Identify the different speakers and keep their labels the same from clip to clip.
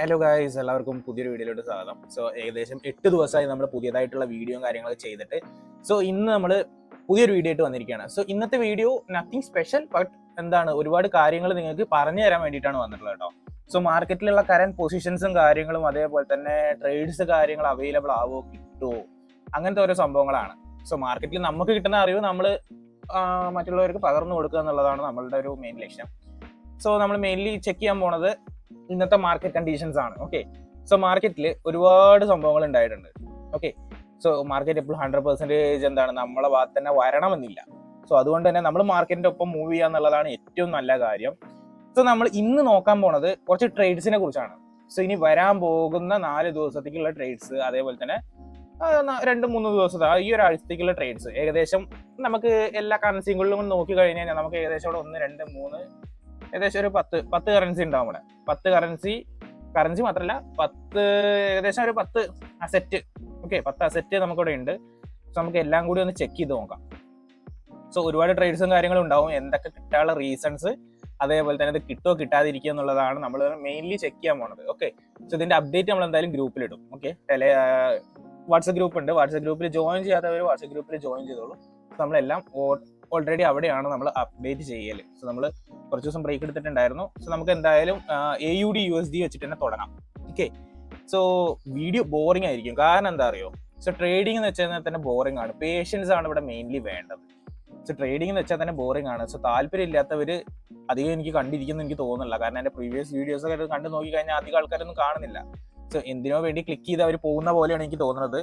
Speaker 1: Hello guys, എല്ലാവർക്കും പുതിയൊരു വീഡിയോയിലോട്ട് സ്വാഗതം. സോ ഏകദേശം 8 ദിവസമായി നമ്മൾ പുതിയതായിട്ടുള്ള വീഡിയോയും കാര്യങ്ങളൊക്കെ ചെയ്തിട്ട്. സോ ഇന്ന് നമ്മൾ പുതിയൊരു വീഡിയോ ആയിട്ട് വന്നിരിക്കുകയാണ്. സോ ഇന്നത്തെ വീഡിയോ നത്തിങ് സ്പെഷ്യൽ, ബട്ട് ഒരുപാട് കാര്യങ്ങൾ നിങ്ങൾക്ക് പറഞ്ഞു തരാൻ വേണ്ടിയിട്ടാണ് വന്നിട്ടുള്ളത് കേട്ടോ. സോ മാർക്കറ്റിലുള്ള കറന്റ് പൊസിഷൻസും കാര്യങ്ങളും അതേപോലെ തന്നെ ട്രേഡ്സ് കാര്യങ്ങൾ അവൈലബിൾ ആവോ, കിട്ടുമോ, അങ്ങനത്തെ ഓരോ സംഭവങ്ങളാണ്. സോ മാർക്കറ്റിൽ നമുക്ക് കിട്ടുന്ന അറിവ് നമ്മൾ മറ്റുള്ളവർക്ക് പകർന്നു കൊടുക്കുക എന്നുള്ളതാണ് നമ്മളുടെ ഒരു മെയിൻ ലക്ഷ്യം. സോ നമ്മൾ മെയിൻലി ചെക്ക് ചെയ്യാൻ പോണത് ഇന്നത്തെ മാർക്കറ്റ് കണ്ടീഷൻസ് ആണ്. ഓക്കെ, സോ മാർക്കറ്റിൽ ഒരുപാട് സംഭവങ്ങൾ ഉണ്ടായിട്ടുണ്ട്. ഓക്കെ, സോ മാർക്കറ്റ് എപ്പോഴും 100% നമ്മളെ ഭാഗത്ത് തന്നെ വരണമെന്നില്ല. സോ അതുകൊണ്ട് തന്നെ നമ്മൾ മാർക്കറ്റിന്റെ ഒപ്പം മൂവ് ചെയ്യുക എന്നുള്ളതാണ് ഏറ്റവും നല്ല കാര്യം. സോ നമ്മൾ ഇന്ന് നോക്കാൻ പോണത് കുറച്ച് ട്രേഡ്സിനെ കുറിച്ചാണ്. സോ ഇനി വരാൻ പോകുന്ന 4 ദിവസത്തേക്കുള്ള ട്രേഡ്സ്, അതേപോലെ തന്നെ 2-3 ദിവസത്തെ ഈ ഒരാഴ്ചത്തേക്കുള്ള ട്രേഡ്സ്. ഏകദേശം നമുക്ക് എല്ലാ കറൻസികളിലും നോക്കി കഴിഞ്ഞാൽ നമുക്ക് ഏകദേശം ഇവിടെ 1, 2, 3 ഏകദേശം ഒരു 10 കറൻസി ഉണ്ടാവും ഇവിടെ. 10 കറൻസി മാത്രമല്ല, ഏകദേശം ഒരു 10 അസെറ്റ്. ഓക്കെ, 10 അസെറ്റ് നമുക്കിവിടെ ഉണ്ട്. സോ നമുക്ക് എല്ലാം കൂടി ഒന്ന് ചെക്ക് ചെയ്ത് നോക്കാം. സോ ഒരുപാട് ട്രേഡ്സും കാര്യങ്ങളും ഉണ്ടാവും. എന്തൊക്കെ കിട്ടാനുള്ള റീസൺസ്, അതേപോലെ തന്നെ ഇത് കിട്ടുമോ കിട്ടാതിരിക്കുക എന്നുള്ളതാണ് നമ്മൾ മെയിൻലി ചെക്ക് ചെയ്യാൻ പോണത്. ഓക്കെ, സോ ഇതിന്റെ അപ്ഡേറ്റ് നമ്മൾ എന്തായാലും ഗ്രൂപ്പിലിടും. ഓക്കെ, വാട്സപ്പ് ഗ്രൂപ്പ് ഉണ്ട്. വാട്സപ്പ് ഗ്രൂപ്പിൽ ജോയിൻ ചെയ്യാത്തവർ വാട്സപ്പ് ഗ്രൂപ്പിൽ ജോയിൻ ചെയ്തോളൂ. നമ്മളെല്ലാം ഓൾറെഡി അവിടെയാണ് നമ്മൾ അപ്ഡേറ്റ് ചെയ്യല്. സോ നമ്മൾ കുറച്ച് ദിവസം ബ്രേക്ക് എടുത്തിട്ടുണ്ടായിരുന്നു. സോ നമുക്ക് എന്തായാലും AUD USD വെച്ചിട്ട് തന്നെ തുടങ്ങാം. ഓക്കെ, സോ വീഡിയോ ബോറിംഗ് ആയിരിക്കും. കാരണം എന്താ അറിയോ, സോ ട്രേഡിംഗ് എന്ന് വെച്ചാൽ തന്നെ ബോറിംഗ് ആണ്. പേഷ്യൻസ് ആണ് ഇവിടെ മെയിൻലി വേണ്ടത്. സോ ട്രേഡിംഗ് എന്ന് വെച്ചാൽ തന്നെ ബോറിംഗ് ആണ്. സോ താല്പര്യം ഇല്ലാത്തവർ അധികം എനിക്ക് കണ്ടിരിക്കുന്നു എനിക്ക് തോന്നുന്നില്ല. കാരണം എൻ്റെ പ്രീവിയസ് വീഡിയോസ് ഒക്കെ കണ്ടു നോക്കി കഴിഞ്ഞാൽ അധികം ആൾക്കാരൊന്നും കാണുന്നില്ല. സോ എന്തിനോ വേണ്ടി ക്ലിക്ക് ചെയ്ത് അവർ പോകുന്ന പോലെയാണ് എനിക്ക് തോന്നുന്നത്.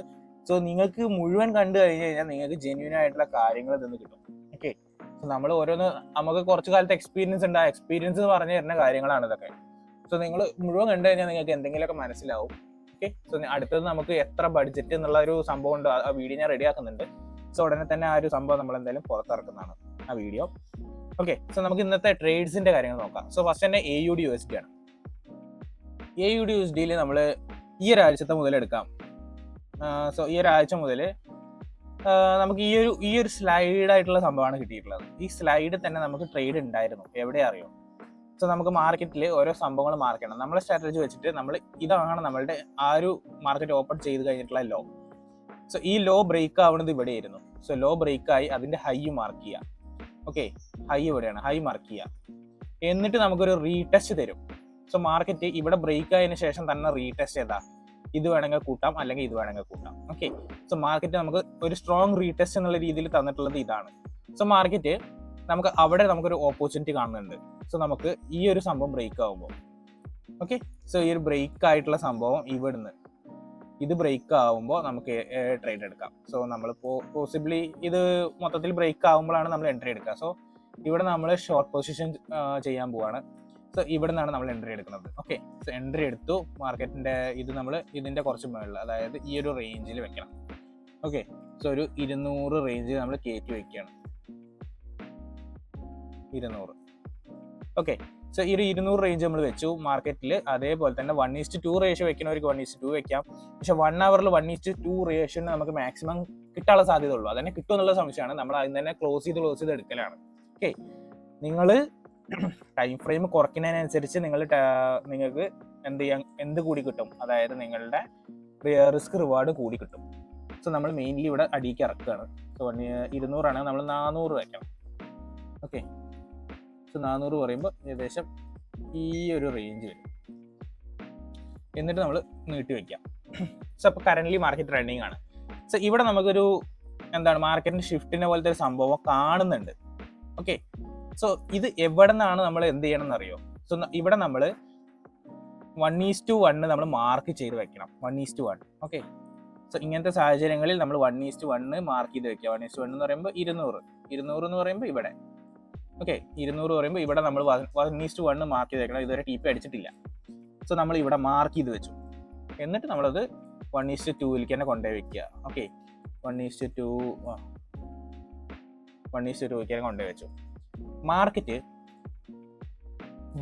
Speaker 1: സോ നിങ്ങൾക്ക് മുഴുവൻ കണ്ടു കഴിഞ്ഞ് കഴിഞ്ഞാൽ നിങ്ങൾക്ക് ജെന്യൂൻ ആയിട്ടുള്ള കാര്യങ്ങൾ നിന്ന് കിട്ടും. ഓക്കെ, നമ്മൾ ഓരോന്ന് നമുക്ക് കുറച്ച് കാലത്ത് എക്സ്പീരിയൻസ് ഉണ്ട്. ആ എക്സ്പീരിയൻസ് പറഞ്ഞു തരുന്ന കാര്യങ്ങളാണ് ഇതൊക്കെ. സോ നിങ്ങൾ മുഴുവൻ കണ്ടു കഴിഞ്ഞാൽ നിങ്ങൾക്ക് എന്തെങ്കിലുമൊക്കെ മനസ്സിലാവും. ഓക്കെ, സോ അടുത്തത് നമുക്ക് എത്ര ബഡ്ജറ്റ് എന്നുള്ള ഒരു സംഭവം ഉണ്ട്. ആ വീഡിയോ ഞാൻ റെഡി ആക്കുന്നുണ്ട്. സോ ഉടനെ തന്നെ ആ ഒരു സംഭവം നമ്മൾ എന്തായാലും പുറത്തിറക്കുന്നതാണ് ആ വീഡിയോ. ഓക്കെ, സോ നമുക്ക് ഇന്നത്തെ ട്രേഡ്സിന്റെ കാര്യങ്ങൾ നോക്കാം. സോ ഫസ്റ്റ് തന്നെ AUD USD ആണ്. AUD USDയിൽ നമ്മൾ ഈ ഒരാഴ്ചത്തെ മുതൽ എടുക്കാം. സോ ഈ ഒരാഴ്ച മുതൽ നമുക്ക് ഈ ഒരു സ്ലൈഡ് ആയിട്ടുള്ള സംഭവമാണ് കിട്ടിയിട്ടുള്ളത്. ഈ സ്ലൈഡ് തന്നെ നമുക്ക് ട്രേഡ് ഉണ്ടായിരുന്നു. എവിടെ അറിയോ? സോ നമുക്ക് മാർക്കറ്റിൽ ഓരോ സംഭവങ്ങൾ മാർക്ക് ചെയ്യണം. നമ്മളെ സ്ട്രാറ്റജി വെച്ചിട്ട് ഇതാണ് നമ്മളുടെ ആ ഒരു മാർക്കറ്റ് ഓപ്പൺ ചെയ്ത് കഴിഞ്ഞിട്ടുള്ള ലോ. സോ ഈ ലോ ബ്രേക്ക് ആവുന്നത് ഇവിടെയായിരുന്നു. സോ ലോ ബ്രേക്ക് ആയി അതിന്റെ ഹൈ മാർക്ക് ചെയ്യാം. ഓക്കെ, ഹൈ ഇവിടെയാണ്, ഹൈ മാർക്ക് ചെയ്യാം. എന്നിട്ട് നമുക്കൊരു റീടെസ്റ്റ് തരും. സോ മാർക്കറ്റ് ഇവിടെ ബ്രേക്ക് ആയതിനു ശേഷം തന്നെ റീടെസ്റ്റ് ചെയ്താൽ ഇത് വേണമെങ്കിൽ കൂട്ടാം, അല്ലെങ്കിൽ ഇത് വേണമെങ്കിൽ കൂട്ടാം. ഓക്കെ, സോ മാർക്കറ്റ് നമുക്ക് ഒരു സ്ട്രോങ് റീടെസ്റ്റ് എന്നുള്ള രീതിയിൽ തന്നിട്ടുള്ളത് ഇതാണ്. സോ മാർക്കറ്റ് നമുക്കൊരു ഓപ്പർച്യൂണിറ്റി കാണുന്നുണ്ട്. സോ നമുക്ക് ഈ ഒരു സംഭവം ബ്രേക്ക് ആവുമ്പോൾ, ഓക്കെ, സോ ഈ ഒരു ബ്രേക്ക് ആയിട്ടുള്ള സംഭവം ഇവിടുന്ന് ഇത് ബ്രേക്ക് ആവുമ്പോൾ നമുക്ക് ട്രേഡ് എടുക്കാം. സോ നമ്മൾ പോസിബിളി ഇത് മൊത്തത്തിൽ ബ്രേക്ക് ആവുമ്പോഴാണ് നമ്മൾ എൻട്രി എടുക്കുക. സോ ഇവിടെ നമ്മൾ ഷോർട്ട് പൊസിഷൻ ചെയ്യാൻ പോവാണ്. സോ ഇവിടെ നിന്നാണ് നമ്മൾ എൻട്രി എടുക്കുന്നത്. ഓക്കെ, സോ എൻട്രി എടുത്തു. മാർക്കറ്റിന്റെ ഇത് നമ്മൾ ഇതിന്റെ കുറച്ച് മുകളിൽ, അതായത് ഈ ഒരു റേഞ്ചിൽ വെക്കണം. ഓക്കെ, സോ ഒരു 200 റേഞ്ചിൽ നമ്മൾ കയറ്റി വെക്കുകയാണ്. 200. ഓക്കെ, സോ ഈ ഒരു 200 റേഞ്ച് നമ്മൾ വെച്ചു മാർക്കറ്റിൽ. അതേപോലെ തന്നെ 1:2 റേഷ്യോ വെക്കുന്നവർക്ക് 1:2 വെക്കാം. പക്ഷെ 1 അവറിൽ 1:2 റേഷ്യോന് നമുക്ക് മാക്സിമം കിട്ടാനുള്ള സാധ്യത ഉള്ളൂ. അതന്നെ കിട്ടുമെന്നുള്ള സംശയമാണ്. നമ്മൾ അതിന് തന്നെ ക്ലോസ് ചെയ്ത് എടുക്കലാണ്. ഓക്കെ, നിങ്ങൾ ടൈം ഫ്രെയിം കുറയ്ക്കുന്നതിനനുസരിച്ച് നിങ്ങൾക്ക് എന്ത് കൂടി കിട്ടും, അതായത് നിങ്ങളുടെ റിസ്ക് റിവാർഡ് കൂടി കിട്ടും. സോ നമ്മൾ മെയിൻലി ഇവിടെ അടിക്ക് ഇറക്കുകയാണ്. സോ 200 നമ്മൾ 400 വെക്കണം. ഓക്കെ, സോ 400 പറയുമ്പോൾ ഏകദേശം ഈ ഒരു റേഞ്ച് വരും. എന്നിട്ട് നമ്മൾ നീട്ടി വെക്കാം. സോ അപ്പോൾ കറന്റ് മാർക്കറ്റ് റണ്ണിങ് ആണ്. സോ ഇവിടെ നമുക്കൊരു മാർക്കറ്റിന്റെ ഷിഫ്റ്റിനെ പോലത്തെ ഒരു സംഭവം കാണുന്നുണ്ട്. ഓക്കെ, സോ ഇത് എവിടെ നിന്നാണ് നമ്മൾ എന്ത് ചെയ്യണം എന്നറിയോ? സോ ഇവിടെ നമ്മൾ 1:1 നമ്മൾ മാർക്ക് ചെയ്ത് വെക്കണം. 1:1. ഓക്കെ, സോ ഇങ്ങനത്തെ സാഹചര്യങ്ങളിൽ നമ്മൾ 1:1 മാർക്ക് ചെയ്ത് വെക്കുക. 1:1 എന്ന് പറയുമ്പോൾ 200 എന്ന് പറയുമ്പോൾ ഇവിടെ. ഓക്കെ, 200 പറയുമ്പോൾ ഇവിടെ നമ്മൾ 1:1 മാർക്ക് ചെയ്ത് വെക്കണം. ഇതുവരെ TP അടിച്ചിട്ടില്ല. സോ നമ്മൾ ഇവിടെ മാർക്ക് ചെയ്ത് വെച്ചു. എന്നിട്ട് നമ്മളത് 1:2 തന്നെ കൊണ്ടുപോയി വെക്കുക. ഓക്കെ, 1:2 തന്നെ കൊണ്ടുപോയി വെച്ചു. മാർക്കറ്റ്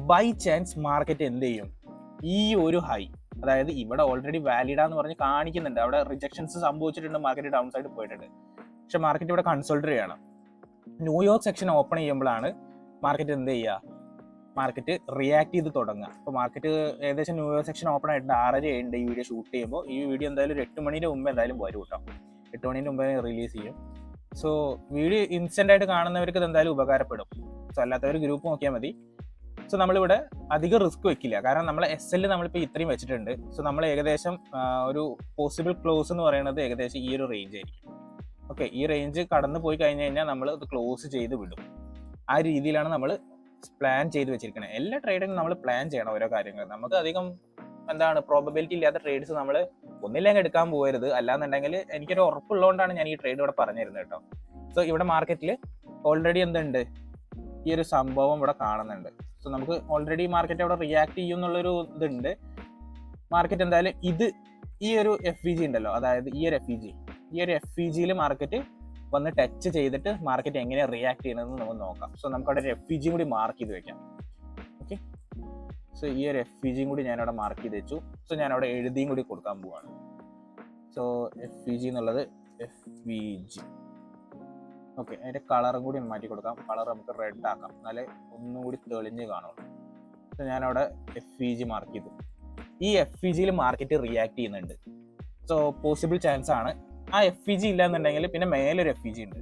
Speaker 1: ബൈ ചാൻസ് മാർക്കറ്റ് എന്ത് ചെയ്യും? ഈ ഒരു ഹൈ, അതായത് ഇവിടെ ഓൾറെഡി വാലിഡാന്ന് പറഞ്ഞ് കാണിക്കുന്നുണ്ട്. അവിടെ റിജക്ഷൻസ് സംഭവിച്ചിട്ടുണ്ട്, മാർക്കറ്റ് ഡൗൺ സൈഡ് പോയിട്ടുണ്ട്. പക്ഷെ മാർക്കറ്റ് ഇവിടെ കൺസോൾട്ട് ചെയ്യണം. ന്യൂയോർക്ക് സെക്ഷൻ ഓപ്പൺ ചെയ്യുമ്പോഴാണ് മാർക്കറ്റ് എന്ത് ചെയ്യുക? മാർക്കറ്റ് റിയാക്ട് ചെയ്ത് തുടങ്ങുക. അപ്പോൾ മാർക്കറ്റ് ഏകദേശം ന്യൂ ഇയർ സെക്ഷൻ ഓപ്പൺ ആയിട്ടുണ്ട്, 6:30 ഉണ്ട് ഈ വീഡിയോ ഷൂട്ട് ചെയ്യുമ്പോൾ. ഈ വീഡിയോ എന്തായാലും ഒരു 8 മണിൻ്റെ മുമ്പ് എന്തായാലും വരും കേട്ടോ, 8 മണിൻ്റെ മുമ്പേ റിലീസ് ചെയ്യും. സോ വീഡിയോ ഇൻസ്റ്റൻ്റ് ആയിട്ട് കാണുന്നവർക്ക് ഇത് എന്തായാലും ഉപകാരപ്പെടും. സോ അല്ലാത്തവർ ഗ്രൂപ്പ് നോക്കിയാൽ മതി. സോ നമ്മളിവിടെ അധികം റിസ്ക് വെക്കില്ല, കാരണം നമ്മൾ SL നമ്മളിപ്പോൾ ഇത്രയും വെച്ചിട്ടുണ്ട്. സോ നമ്മൾ ഏകദേശം ഒരു പോസിബിൾ ക്ലോസ് എന്ന് പറയുന്നത് ഏകദേശം ഈ ഒരു റേഞ്ച് ആയിരിക്കും. ഓക്കെ, ഈ റേഞ്ച് കടന്നു പോയി കഴിഞ്ഞ് കഴിഞ്ഞാൽ നമ്മൾ ഇത് ക്ലോസ് ചെയ്ത് വിടും. ആ രീതിയിലാണ് നമ്മൾ പ്ലാൻ ചെയ്ത് വെച്ചിരിക്കുന്നത്. എല്ലാ ട്രേഡിനും നമ്മൾ പ്ലാൻ ചെയ്യണം ഓരോ കാര്യങ്ങൾ. നമുക്ക് അധികം പ്രോബബിലിറ്റി ഇല്ലാത്ത ട്രേഡ്സ് നമ്മൾ ഒന്നില്ലെങ്കിൽ എടുക്കാൻ പോകരുത്. അല്ലാന്നുണ്ടെങ്കിൽ എനിക്കൊരു ഉറപ്പുള്ളതുകൊണ്ടാണ് ഞാൻ ഈ ട്രേഡ് ഇവിടെ പറഞ്ഞിരുന്നത് കേട്ടോ. സോ ഇവിടെ മാർക്കറ്റിൽ ഓൾറെഡി എന്തുണ്ട്, ഈ ഒരു സംഭവം ഇവിടെ കാണുന്നുണ്ട്. സോ നമുക്ക് ഓൾറെഡി മാർക്കറ്റ് അവിടെ റിയാക്ട് ചെയ്യും എന്നുള്ളൊരു ഇതുണ്ട്. മാർക്കറ്റ് എന്തായാലും ഈ ഒരു FVG ഉണ്ടല്ലോ, അതായത് ഈ ഒരു FVGയിൽ മാർക്കറ്റ് വന്ന് ടച്ച് ചെയ്തിട്ട് മാർക്കറ്റ് എങ്ങനെ റിയാക്ട് ചെയ്യണമെന്ന് നമുക്ക് നോക്കാം. സോ നമുക്ക് അവിടെ ഒരു FVG കൂടി മാർക്ക് ചെയ്ത് വെക്കാം. ഓക്കെ, സോ ഈ ഒരു FVG കൂടി ഞാനവിടെ മാർക്ക് ചെയ്ത് വെച്ചു. സോ ഞാനവിടെ എഴുതിയും കൂടി കൊടുക്കാൻ പോവാണ്. സോ FVG എന്നുള്ളത് FVG. ഓക്കെ, അതിൻ്റെ കളറും കൂടി മാറ്റി കൊടുക്കാം. കളർ നമുക്ക് റെഡ് ആക്കാം, എന്നാലേ ഒന്നും കൂടി തെളിഞ്ഞ് കാണുള്ളൂ. സോ ഞാനവിടെ FVG മാർക്ക് ചെയ്തു. ഈ FVGയിൽ മാർക്കറ്റ് റിയാക്ട് ചെയ്യുന്നുണ്ട്. സോ പോസിബിൾ ചാൻസ് ആണ്. ആ FVG ഇല്ല എന്നുണ്ടെങ്കിൽ പിന്നെ മേലൊരു FVG ഉണ്ട്.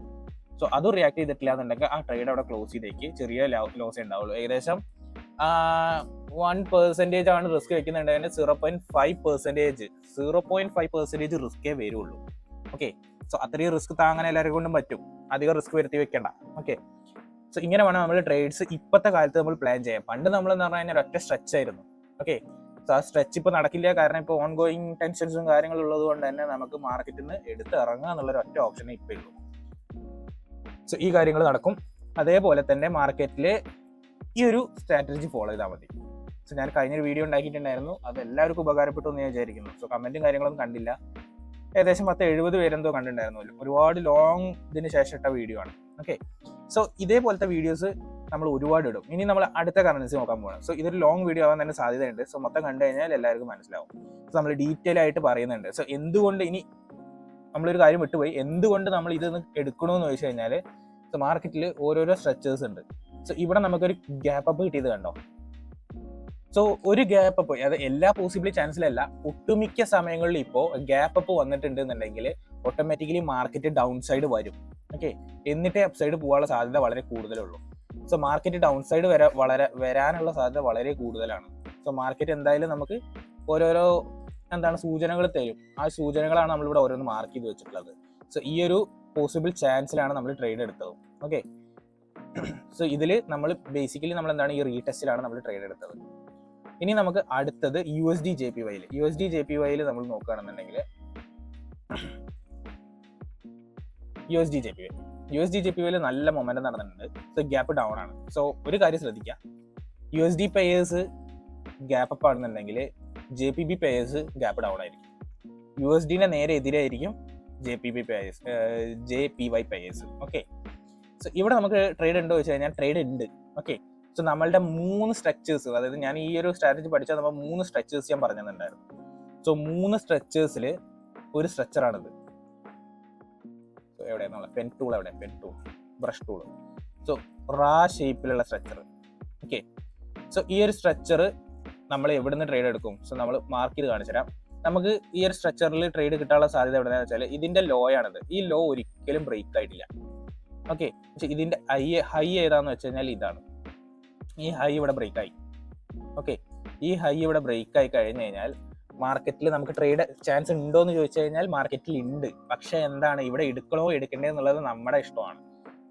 Speaker 1: സോ അത് റിയാക്ട് ചെയ്തിട്ടില്ല എന്നുണ്ടെങ്കിൽ ആ ട്രേഡ് അവിടെ ക്ലോസ് ചെയ്തേക്ക് ചെറിയ ലോസേ ഉണ്ടാവുള്ളൂ. ഏകദേശം 1% ആണ് റിസ്ക് വെക്കുന്നുണ്ടെങ്കിൽ 0.5% റിസ്കേ വരുള്ളൂ. ഓക്കെ, സോ അത്രയും റിസ്ക് താങ്ങാൻ എല്ലാവരും കൊണ്ടും പറ്റും. അധികം റിസ്ക് വരുത്തി വെക്കേണ്ട. ഓക്കെ, സോ ഇങ്ങനെ വേണം നമ്മൾ ട്രേഡ്സ് ഇപ്പോഴത്തെ കാലത്ത് നമ്മൾ പ്ലാൻ ചെയ്യാം. പണ്ട് നമ്മളെന്ന് പറഞ്ഞു കഴിഞ്ഞാൽ ഒറ്റ സ്ട്രെച്ച് ആയിരുന്നു. ഓക്കെ, സോ ആ സ്ട്രെച്ച് ഇപ്പോൾ നടക്കില്ല, കാരണം ഇപ്പോൾ ഓൺഗോയിങ് ടെൻഷൻസും കാര്യങ്ങളും ഉള്ളത് കൊണ്ട് തന്നെ നമുക്ക് മാർക്കറ്റിൽ നിന്ന് എടുത്ത് ഇറങ്ങുക എന്നുള്ളൊരു ഒറ്റ ഓപ്ഷനേ ഇപ്പോൾ ഉള്ളൂ. സോ ഈ കാര്യങ്ങൾ നടക്കും. അതേപോലെ തന്നെ മാർക്കറ്റിൽ ഈ ഒരു സ്ട്രാറ്റജി ഫോളോ ചെയ്താൽ മതി. സോ ഞാൻ കഴിഞ്ഞൊരു വീഡിയോ ഉണ്ടാക്കിയിട്ടുണ്ടായിരുന്നു, അത് എല്ലാവർക്കും ഉപകാരപ്പെട്ടു എന്ന് ഞാൻ വിചാരിക്കുന്നു. സോ കമൻറ്റും കാര്യങ്ങളൊന്നും കണ്ടില്ല, ഏകദേശം 10-70 പേരെന്തോ കണ്ടിട്ടുണ്ടായിരുന്നല്ലോ. ഒരുപാട് ലോങ് ഇതിന് ശേഷം ഇട്ട വീഡിയോ ആണ്. ഓക്കെ, സോ ഇതേപോലത്തെ വീഡിയോസ് നമ്മൾ ഒരുപാട് ഇടും. ഇനി നമ്മൾ അടുത്ത കറൻസി നോക്കാൻ പോകണം. സോ ഇതൊരു ലോങ് വീഡിയോ ആവാൻ തന്നെ സാധ്യതയുണ്ട്. സോ മൊത്തം കണ്ടു കഴിഞ്ഞാൽ എല്ലാവർക്കും മനസ്സിലാവും. സോ നമ്മൾ ഡീറ്റെയിൽ ആയിട്ട് പറയുന്നുണ്ട്. സോ എന്തുകൊണ്ട് ഇനി നമ്മളൊരു കാര്യം വിട്ടുപോയി, എന്തുകൊണ്ട് നമ്മൾ ഇതൊന്ന് എടുക്കണമെന്ന് ചോദിച്ചു കഴിഞ്ഞാൽ, സോ മാർക്കറ്റിൽ ഓരോരോ സ്ട്രെച്ചേഴ്സ് ഉണ്ട്. സോ ഇവിടെ നമുക്കൊരു ഗ്യാപ്പ് അപ്പ് കിട്ടിയത് കണ്ടോ. സോ ഒരു ഗ്യാപ്പ് അപ്പ്, അത് എല്ലാ പോസിബിൾ ചാൻസിലല്ല, ഒട്ടുമിക്ക സമയങ്ങളിൽ ഇപ്പോൾ ഗ്യാപ്പ് അപ്പ് വന്നിട്ടുണ്ട് എന്നുണ്ടെങ്കിൽ ഓട്ടോമാറ്റിക്കലി മാർക്കറ്റ് ഡൗൺ സൈഡ് വരും. ഓക്കെ, എന്നിട്ടേ അപ്പ് സൈഡ് പോകാനുള്ള സാധ്യത വളരെ കൂടുതലുള്ളൂ. സോ മാർക്കറ്റ് ഡൗൺ സൈഡ് വരാനുള്ള സാധ്യത വളരെ കൂടുതലാണ്. സോ മാർക്കറ്റ് എന്തായാലും നമുക്ക് ഓരോരോ സൂചനകൾ തരും. ആ സൂചനകളാണ് നമ്മളിവിടെ ഓരോന്ന് മാർക്ക് ചെയ്ത് വെച്ചിട്ടുള്ളത്. സോ ഈ ഒരു പോസിബിൾ ചാൻസിലാണ് നമ്മൾ ട്രേഡ് എടുത്തത്. ഓക്കെ, സോ ഇതിൽ നമ്മൾ ബേസിക്കലി ഈ റീടെസ്റ്റിലാണ് നമ്മൾ ട്രേഡ് എടുത്തത്. ഇനി നമുക്ക് അടുത്തത് USD JPY നമ്മൾ നോക്കുകയാണെന്നുണ്ടെങ്കിൽ USD JPY നല്ല മൊമെന്റം നടന്നിട്ടുണ്ട്. സോ ഗ്യാപ്പ് ഡൗൺ ആണ്. സോ ഒരു കാര്യം ശ്രദ്ധിക്കുക, USD പേയേഴ്സ് ഗ്യാപ്പ് അപ്പ് ആണെന്നുണ്ടെങ്കിൽ JPB പേയേഴ്സ് ഗ്യാപ്പ് ഡൗൺ ആയിരിക്കും. USDന്റെ നേരെ എതിരായിരിക്കും JPY പേയേഴ്സ്. ഓക്കെ, സോ ഇവിടെ നമുക്ക് ട്രേഡ് ഉണ്ടോ വെച്ച് കഴിഞ്ഞാൽ ട്രേഡ് ഉണ്ട്. ഓക്കെ, സോ നമ്മളുടെ 3 സ്ട്രക്ചേഴ്സ്, അതായത് ഞാൻ ഈ ഒരു സ്ട്രാറ്റജി പഠിച്ചാൽ നമ്മൾ 3 സ്ട്രക്ചേഴ്സ് ഞാൻ പറഞ്ഞിട്ടുണ്ടായിരുന്നു. സോ 3 സ്ട്രക്ചേഴ്സിൽ ഒരു സ്ട്രക്ചറാണിത്. സോ എവിടെയാണെന്നുള്ള pen tool, brush tool. So raw ഷേപ്പിലുള്ള സ്ട്രക്ചർ. ഓക്കെ, സോ ഈ ഒരു സ്ട്രക്ചർ നമ്മൾ എവിടെ നിന്ന് ട്രേഡ് എടുക്കും? സോ നമ്മൾ മാർക്ക് ചെയ്ത് കാണിച്ചു തരാം. നമുക്ക് ഈ ഒരു സ്ട്രക്ചറിൽ ട്രേഡ് കിട്ടാനുള്ള സാധ്യത എവിടെയാണെന്ന് വെച്ചാൽ ഇതിന്റെ ലോ ആണിത്. ഈ ലോ ഒരിക്കലും ബ്രേക്ക് ആയിട്ടില്ല. ഓക്കെ, പക്ഷെ ഇതിന്റെ ഹൈ ഏതാന്ന് വെച്ച് കഴിഞ്ഞാൽ ഇതാണ്. ഈ ഹൈ ഇവിടെ ബ്രേക്ക് ആയി. ഓക്കെ, ഈ ഹൈ ഇവിടെ ബ്രേക്ക് ആയി കഴിഞ്ഞ് കഴിഞ്ഞാൽ മാർക്കറ്റിൽ നമുക്ക് ട്രേഡ് ചാൻസ് ഉണ്ടോ എന്ന് ചോദിച്ചു കഴിഞ്ഞാൽ മാർക്കറ്റിൽ ഉണ്ട്. പക്ഷെ ഇവിടെ എടുക്കണോ എടുക്കണ്ടേ എന്നുള്ളത് നമ്മുടെ ഇഷ്ടമാണ്.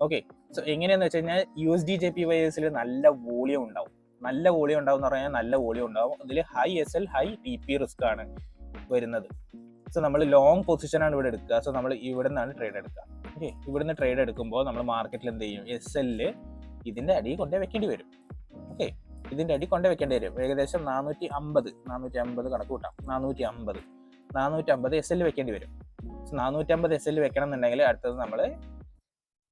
Speaker 1: ഓക്കെ, സോ എങ്ങനെയാന്ന് വെച്ച് കഴിഞ്ഞാൽ USD JPYസിൽ നല്ല വോളിയം ഉണ്ടാവും. എന്ന് പറഞ്ഞാൽ നല്ല വോളിയം ഉണ്ടാവും. ഇതിൽ high SL high TP risk ആണ് വരുന്നത്. സോ നമ്മൾ ലോങ് പൊസിഷനാണ് ഇവിടെ എടുക്കുക. സോ നമ്മൾ ഇവിടെ നിന്നാണ് ട്രേഡ് എടുക്കുക. ഓക്കെ, ഇവിടുന്ന് ട്രേഡ് എടുക്കുമ്പോൾ നമ്മൾ മാർക്കറ്റിൽ എന്ത് ചെയ്യും? SL ഇതിന്റെ അടി കൊണ്ടേ വെക്കേണ്ടി വരും. ഓക്കെ, ഇതിന്റെ അടി കൊണ്ടേ വെക്കേണ്ടി വരും. ഏകദേശം 450 കണക്ക് കൂട്ടാം. 450 SL വെക്കേണ്ടി വരും. 450 SL വെക്കണം എന്നുണ്ടെങ്കിൽ അടുത്തത് നമ്മൾ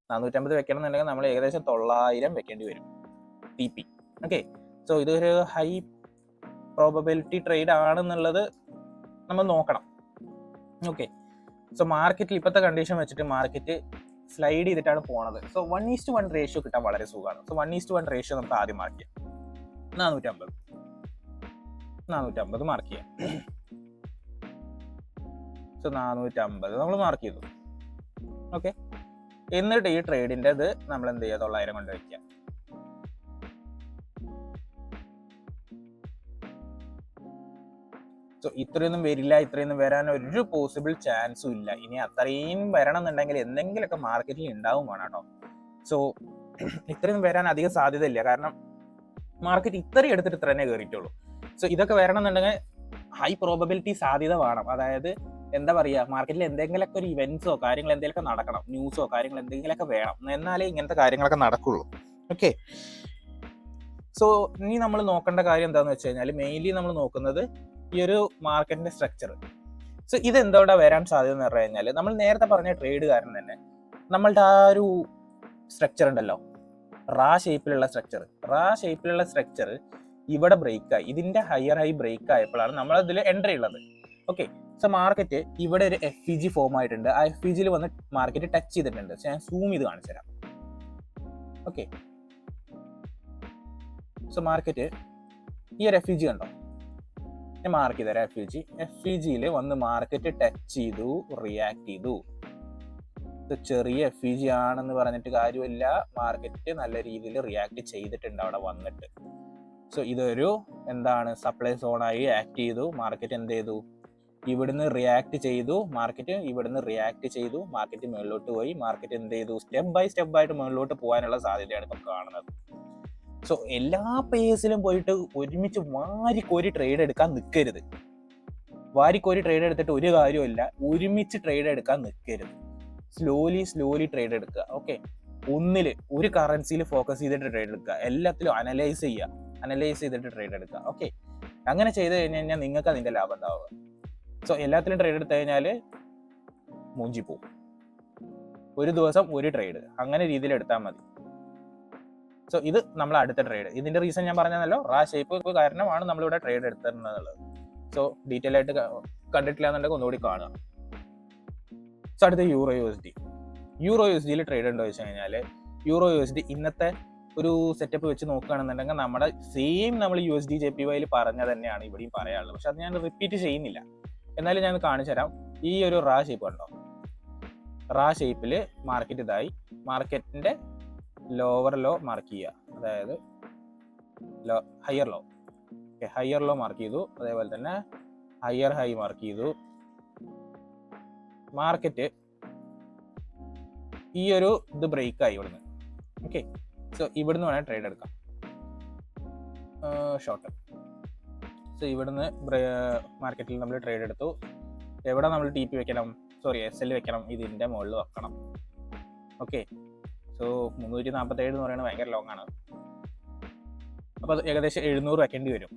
Speaker 1: 450 വെക്കണം എന്നുണ്ടെങ്കിൽ നമ്മൾ ഏകദേശം 900 വെക്കേണ്ടി വരും TP. ഓക്കെ, സോ ഇതൊരു ഹൈ പ്രോബബിലിറ്റി ട്രേഡ് ആണെന്നുള്ളത് നമ്മൾ നോക്കണം. ഓക്കെ, സോ മാർക്കറ്റിൽ ഇപ്പോഴത്തെ കണ്ടീഷൻ വെച്ചിട്ട് മാർക്കറ്റ് സ്ലൈഡ് ചെയ്തിട്ടാണ് പോണത്. സോ 1:1 റേഷ്യോ കിട്ടാൻ വളരെ സുഖമാണ്. സോ 1:1 റേഷ്യോ നമുക്ക് ആദ്യം മാർക്ക് ചെയ്യാം. 450 മാർക്ക് ചെയ്യാം. സോ 450 നമ്മൾ മാർക്ക് ചെയ്തു. ഓക്കെ, എന്നിട്ട് ഈ ട്രേഡിൻ്റെ ഇത് നമ്മൾ എന്ത് ചെയ്യുക, 900 കൊണ്ട് വയ്ക്കുക. സോ ഇത്രയൊന്നും വരില്ല, ഇത്രയൊന്നും വരാൻ ഒരു പോസിബിൾ ചാൻസും ഇല്ല. ഇനി അത്രയും വരണം എന്നുണ്ടെങ്കിൽ എന്തെങ്കിലുമൊക്കെ മാർക്കറ്റിൽ ഉണ്ടാവും വേണം കേട്ടോ. സോ ഇത്രയൊന്നും വരാൻ അധികം സാധ്യതയില്ല, കാരണം മാർക്കറ്റ് ഇത്രയും എടുത്തിട്ട് ഇത്ര തന്നെ കയറിയിട്ടുള്ളൂ. സോ ഇതൊക്കെ വരണം എന്നുണ്ടെങ്കിൽ ഹൈ പ്രോബബിലിറ്റി സാധ്യത വേണം. അതായത് എന്താ പറയുക, മാർക്കറ്റിൽ എന്തെങ്കിലുമൊക്കെ ഒരു ഇവന്റ്സോ കാര്യങ്ങൾ എന്തെങ്കിലുമൊക്കെ നടക്കണം, ന്യൂസോ കാര്യങ്ങൾ എന്തെങ്കിലുമൊക്കെ വേണം, എന്നാലേ ഇങ്ങനത്തെ കാര്യങ്ങളൊക്കെ നടക്കുള്ളൂ. ഓക്കെ, സോ ഇനി നമ്മൾ നോക്കേണ്ട കാര്യം എന്താണെന്ന് വെച്ച് കഴിഞ്ഞാൽ, മെയിൻലി നമ്മൾ നോക്കുന്നത് ഈ ഒരു മാർക്കറ്റിന്റെ സ്ട്രക്ചർ. സോ ഇതെന്തോടെ വരാൻ സാധ്യത എന്ന് പറഞ്ഞു കഴിഞ്ഞാൽ, നമ്മൾ നേരത്തെ പറഞ്ഞ ട്രേഡുകാരൻ തന്നെ നമ്മളുടെ ആ ഒരു സ്ട്രക്ചർ ഉണ്ടല്ലോ, റാ ഷേപ്പിലുള്ള സ്ട്രക്ചർ ഇവിടെ ബ്രേക്കായി, ഇതിന്റെ ഹയർ ഹൈ ബ്രേക്ക് ആയപ്പോഴാണ് നമ്മൾ അതിൽ എൻട്രി ഉള്ളത്. ഓക്കെ, സോ മാർക്കറ്റ് ഇവിടെ ഒരു FEG ഫോം ആയിട്ടുണ്ട്. ആ FEGയിൽ വന്ന് മാർക്കറ്റ് ടച്ച് ചെയ്തിട്ടുണ്ട്. ഞാൻ സൂം ചെയ്ത് കാണിച്ചു തരാം. ഓക്കെ, സോ മാർക്കറ്റ് ഈ ഒരു FEG കണ്ടോ, ഞാൻ മാർക്ക് ചെയ്തുതരാം. FEGയിൽ വന്ന് മാർക്കറ്റ് ടച്ച് ചെയ്തു, റിയാക്ട് ചെയ്തു. ചെറിയ FEG ആണെന്ന് പറഞ്ഞിട്ട് കാര്യമില്ല, മാർക്കറ്റ് നല്ല രീതിയിൽ റിയാക്ട് ചെയ്തിട്ടുണ്ട് അവിടെ വന്നിട്ട്. സോ ഇതൊരു എന്താണ്, സപ്ലൈ സോണായി ആക്ട് ചെയ്തു. മാർക്കറ്റ് എന്ത് ചെയ്തു, ഇവിടുന്ന് റിയാക്ട് ചെയ്തു, മാർക്കറ്റ് മുകളിലോട്ട് പോയി. മാർക്കറ്റ് എന്ത് ചെയ്തു, സ്റ്റെപ്പ് ബൈ സ്റ്റെപ്പ് ആയിട്ട് മുകളിലോട്ട് പോകാനുള്ള സാധ്യതയാണ് ഇപ്പം കാണുന്നത്. സോ എല്ലാ പേസിലും പോയിട്ട് ഒരുമിച്ച് വാരിക്കോരി ട്രേഡ് എടുക്കാൻ നിൽക്കരുത്. വാരിക്കോരി ട്രേഡ് എടുത്തിട്ട് ഒരു കാര്യമില്ല, ഒരുമിച്ച് ട്രേഡ് എടുക്കാൻ നിൽക്കരുത്. സ്ലോലി ട്രേഡ് എടുക്കുക. ഓക്കെ, ഒരു കറൻസിയിൽ ഫോക്കസ് ചെയ്തിട്ട് ട്രേഡ് എടുക്കുക. എല്ലാത്തിലും അനലൈസ് ചെയ്തിട്ട് ട്രേഡ് എടുക്കുക. ഓക്കെ, അങ്ങനെ ചെയ്ത് കഴിഞ്ഞാൽ നിങ്ങൾക്ക് അതിന്റെ ലാഭം ഉണ്ടാവുക. സോ എല്ലാത്തിലും ട്രേഡ് എടുത്തു കഴിഞ്ഞാൽ മൂഞ്ചി പോകും. ഒരു ദിവസം ഒരു ട്രേഡ്, അങ്ങനെ രീതിയിൽ എടുത്താൽ മതി. സോ ഇത് നമ്മൾ അടുത്ത ട്രേഡ്. ഇതിന്റെ റീസൺ ഞാൻ പറഞ്ഞല്ലോ, റാ ഷേപ്പ് കാരണമാണ് നമ്മളിവിടെ ട്രേഡ് എടുത്തിട്ടുള്ളത്. സോ ഡീറ്റെയിൽ ആയിട്ട് കണ്ടിട്ടില്ല എന്നുണ്ടെങ്കിൽ ഒന്നുകൂടി കാണുക. സോ അടുത്ത യൂറോ USD ട്രേഡ് ഉണ്ടോ വെച്ച് കഴിഞ്ഞാൽ, യൂറോ USD ഇന്നത്തെ ഒരു സെറ്റപ്പ് വെച്ച് നോക്കുകയാണെന്നുണ്ടെങ്കിൽ നമ്മുടെ സെയിം നമ്മൾ USD JPY പറഞ്ഞ തന്നെയാണ് ഇവിടെയും പറയാനുള്ളത്. പക്ഷെ അത് ഞാൻ റിപ്പീറ്റ് ചെയ്യുന്നില്ല, എന്നാലും ഞാൻ കാണിച്ചു തരാം. ഈ ഒരു റാ ഷേപ്പ് കണ്ടോ, റാ ഷേപ്പിൽ മാർക്കറ്റ് ഇതായി, മാർക്കറ്റിന്റെ ലോവർ ലോ മാർക്ക് ചെയ്യുക, അതായത് ഹയർ ലോ മാർക്ക് ചെയ്തു. അതേപോലെ തന്നെ ഹയർ ഹൈ മാർക്ക് ചെയ്തു. മാർക്കറ്റ് ഈ ഒരു ഇത് ബ്രേക്ക് ആയി ഇവിടുന്ന്. ഓക്കെ, സോ ഇവിടുന്ന് വേണേൽ ട്രേഡ് എടുക്കാം, ഷോർട്ട്. സോ ഇവിടുന്ന് മാർക്കറ്റിൽ നമ്മൾ ട്രേഡ് എടുത്തു. എവിടെ നമ്മൾ TP വെക്കണം, SL വെക്കണം, ഇതിന്റെ മുകളിൽ വെക്കണം. ഓക്കെ, സോ 347 എന്ന് പറയുന്നത് ഭയങ്കര ലോങ് ആണ്. അപ്പോൾ അത് ഏകദേശം 700 വെക്കേണ്ടി വരും.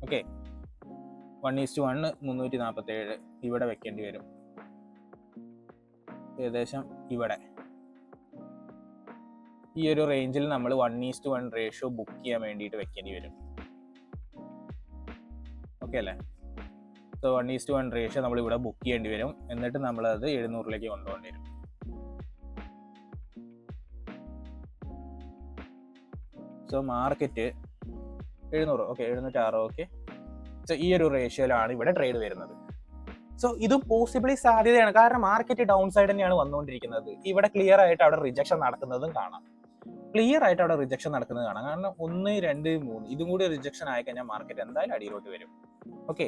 Speaker 1: ഓക്കെ, 1:1 347 ഇവിടെ വെക്കേണ്ടി വരും. ഏകദേശം ഇവിടെ ഈ ഒരു റേഞ്ചിൽ നമ്മൾ 1:1 റേഷ്യോ ബുക്ക് ചെയ്യാൻ വേണ്ടിയിട്ട് വെക്കേണ്ടി വരും. ഓക്കെ അല്ലേ? സോ 1:1 റേഷ്യോ നമ്മൾ ഇവിടെ ബുക്ക് ചെയ്യേണ്ടി വരും. എന്നിട്ട് നമ്മളത് 700ലേക്ക് കൊണ്ടുപോകേണ്ടി വരും. So market 700, okay 706, okay. So ഈ ഒരു റേഷ്യോയിലാണ് ഇവിടെ ട്രേഡ് വരുന്നത്. സോ ഇത് പോസിബിളി സാധ്യതയാണ്, കാരണം മാർക്കറ്റ് ഡൗൺ സൈഡ് തന്നെയാണ് വന്നുകൊണ്ടിരിക്കുന്നത്. ഇവിടെ ക്ലിയർ ആയിട്ട് അവിടെ റിജക്ഷൻ നടക്കുന്നതും കാണാം. കാരണം 1, 2, 3 ഇതും കൂടി റിജക്ഷൻ ആയി കഴിഞ്ഞാൽ മാർക്കറ്റ് എന്തായാലും അടിയിലോട്ട് വരും. ഓക്കെ,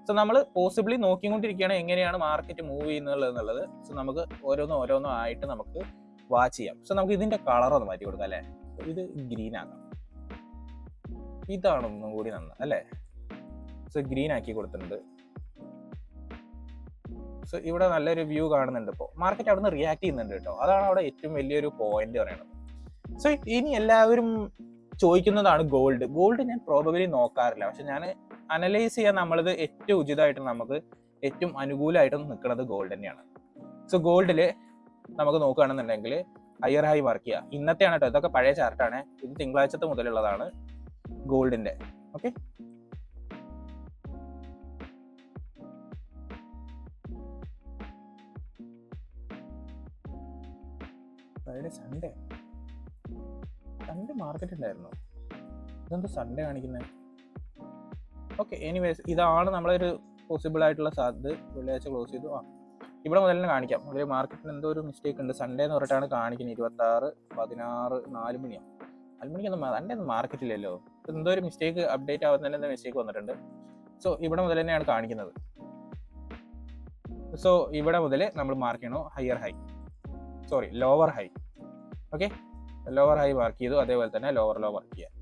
Speaker 1: സോ നമ്മൾ പോസിബിളി നോക്കിക്കൊണ്ടിരിക്കുകയാണ് എങ്ങനെയാണ് മാർക്കറ്റ് മൂവ് ചെയ്യുന്നത്. സോ നമുക്ക് ഓരോന്നും ആയിട്ട് നമുക്ക് വാച്ച് ചെയ്യാം. സോ നമുക്ക് ഇതിന്റെ കളർ ഒന്ന് മാറ്റി കൊടുക്കാം അല്ലേ? ഇത് ഗ്രീൻ ആക്കാം. ഇതാണ് ഒന്നും കൂടി അല്ലേ? സോ ഗ്രീൻ ആക്കി കൊടുത്തിട്ടുണ്ട്. സോ ഇവിടെ നല്ലൊരു വ്യൂ കാണുന്നുണ്ട്. ഇപ്പോൾ മാർക്കറ്റ് അവിടെ നിന്ന് റിയാക്ട് ചെയ്യുന്നുണ്ട് കേട്ടോ. അതാണ് അവിടെ ഏറ്റവും വലിയൊരു പോയിന്റ് പറയുന്നത്. സോ ഇനി എല്ലാവരും ചോദിക്കുന്നതാണ് ഗോൾഡ് ഞാൻ പ്രോബബിലി നോക്കാറില്ല, പക്ഷെ ഞാൻ അനലൈസ് ചെയ്യാൻ നമ്മളത് ഏറ്റവും ഉചിതമായിട്ട് നമുക്ക് ഏറ്റവും അനുകൂലമായിട്ട് നിൽക്കുന്നത് ഗോൾഡ് തന്നെയാണ്. സോ ഗോൾഡിൽ നമുക്ക് നോക്കുകയാണെന്നുണ്ടെങ്കിൽ ഹയർ ഹൈ മാർക്ക് ചെയ്യുക. ഇന്നത്തെയാണ് കേട്ടോ, ഇതൊക്കെ പഴയ ചാർട്ടാണ്. ഇത് തിങ്കളാഴ്ചത്തെ മുതലുള്ളതാണ് ഗോൾഡിന്റെ. ഓക്കെ, സൺഡേ മാർക്കറ്റ് ഉണ്ടായിരുന്നു. ഇതെന്ത് സൺഡേ കാണിക്കുന്നത്? ഓക്കെ, എനിവേസ് ഇതാണ് നമ്മളൊരു പോസിബിൾ ആയിട്ടുള്ള സാധ്യത. വെള്ളിയാഴ്ച ക്ലോസ് ചെയ്തു. ഇവിടെ മുതൽ തന്നെ കാണിക്കാം. അതിൽ മാർക്കറ്റിൽ എന്തോ ഒരു മിസ്റ്റേക്ക് ഉണ്ട്. സൺഡേ എന്ന് പറഞ്ഞിട്ടാണ് കാണിക്കുന്നത്. 26, 16, 4 മണിയാണ്. 4 മണിക്കൊന്നും സൺഡേ ഒന്നും മാർക്കറ്റില്ലല്ലോ. എന്തോ ഒരു മിസ്റ്റേക്ക് അപ്ഡേറ്റ് ആവുന്നതിന് എന്താ മിസ്റ്റേക്ക് വന്നിട്ടുണ്ട്. സോ ഇവിടെ മുതൽ തന്നെയാണ് കാണിക്കുന്നത്. സോ ഇവിടെ മുതൽ നമ്മൾ മാർക്ക് ചെയ്യണോ lower high. Okay, lower high mark ചെയ്തു. അതേപോലെ തന്നെ ലോവർ ലോ മാർക്ക് ചെയ്യുക.